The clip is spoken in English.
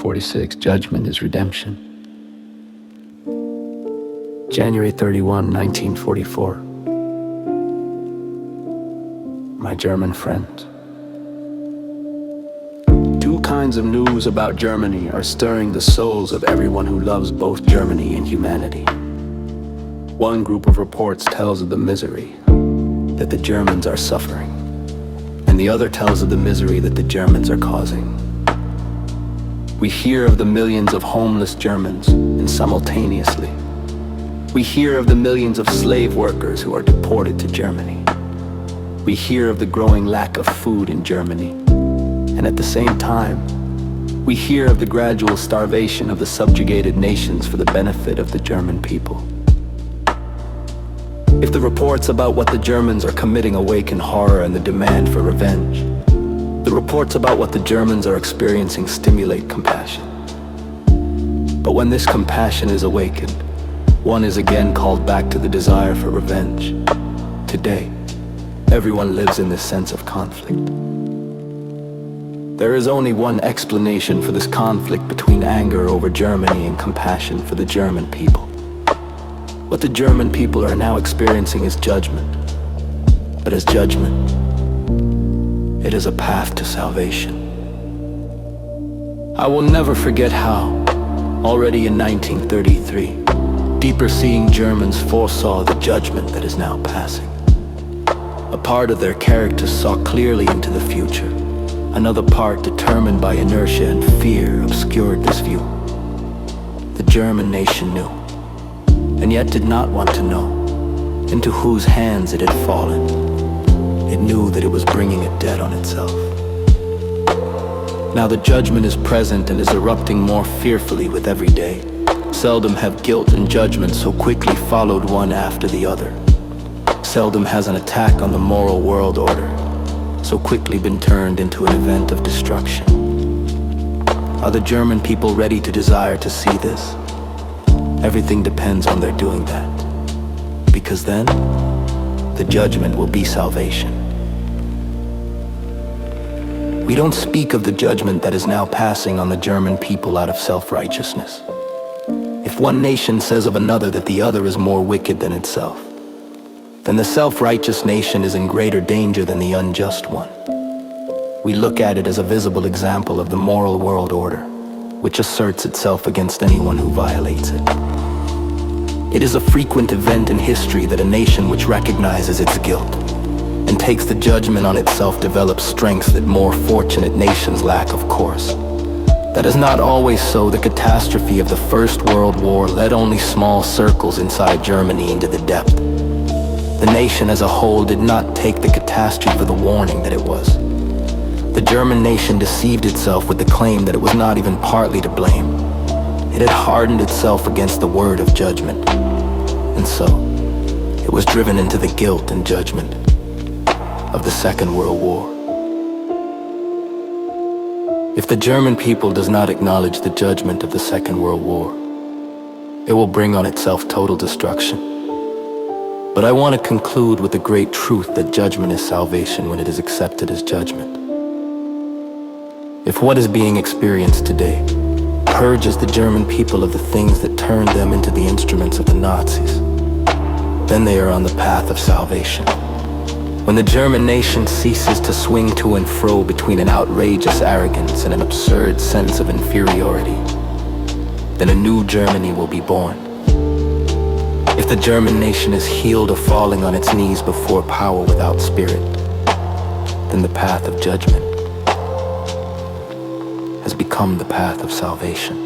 1946, judgment is redemption. January 31, 1944. My German friends. Two kinds of news about Germany are stirring the souls of everyone who loves both Germany and humanity. One group of reports tells of the misery that the Germans are suffering, and the other tells of the misery that the Germans are causing. We hear of the millions of homeless Germans, and simultaneously, we hear of the millions of slave workers who are deported to Germany. We hear of the growing lack of food in Germany, and at the same time, we hear of the gradual starvation of the subjugated nations for the benefit of the German people. If the reports about what the Germans are committing awaken horror and the demand for revenge, the reports about what the Germans are experiencing stimulate compassion. But when this compassion is awakened, one is again called back to the desire for revenge. Today, everyone lives in this sense of conflict. There is only one explanation for this conflict between anger over Germany and compassion for the German people. What the German people are now experiencing is judgment. But as judgment, it is a path to salvation. I will never forget how, already in 1933, deeper-seeing Germans foresaw the judgment that is now passing. A part of their characters saw clearly into the future. Another part, determined by inertia and fear, obscured this view. The German nation knew, and yet did not want to know into whose hands it had fallen. It knew that it was bringing a debt on itself. Now the judgment is present and is erupting more fearfully with every day. Seldom have guilt and judgment so quickly followed one after the other. Seldom has an attack on the moral world order so quickly been turned into an event of destruction. Are the German people ready to desire to see this? Everything depends on their doing that, because then the judgment will be salvation. We don't speak of the judgment that is now passing on the German people out of self-righteousness. If one nation says of another that the other is more wicked than itself, then the self-righteous nation is in greater danger than the unjust one. We look at it as a visible example of the moral world order, which asserts itself against anyone who violates it. It is a frequent event in history that a nation which recognizes its guilt and takes the judgment on itself develops strength that more fortunate nations lack, of course. That is not always so. The catastrophe of the First World War led only small circles inside Germany into the depth. The nation as a whole did not take the catastrophe for the warning that it was. The German nation deceived itself with the claim that it was not even partly to blame. It had hardened itself against the word of judgment, and so it was driven into the guilt and judgment of the Second World War. If the German people does not acknowledge the judgment of the Second World War, it will bring on itself total destruction. But I want to conclude with the great truth that judgment is salvation when it is accepted as judgment. If what is being experienced today purges the German people of the things that turned them into the instruments of the Nazis, then they are on the path of salvation. When the German nation ceases to swing to and fro between an outrageous arrogance and an absurd sense of inferiority, then a new Germany will be born. If the German nation is healed of falling on its knees before power without spirit, then the path of judgment has become the path of salvation.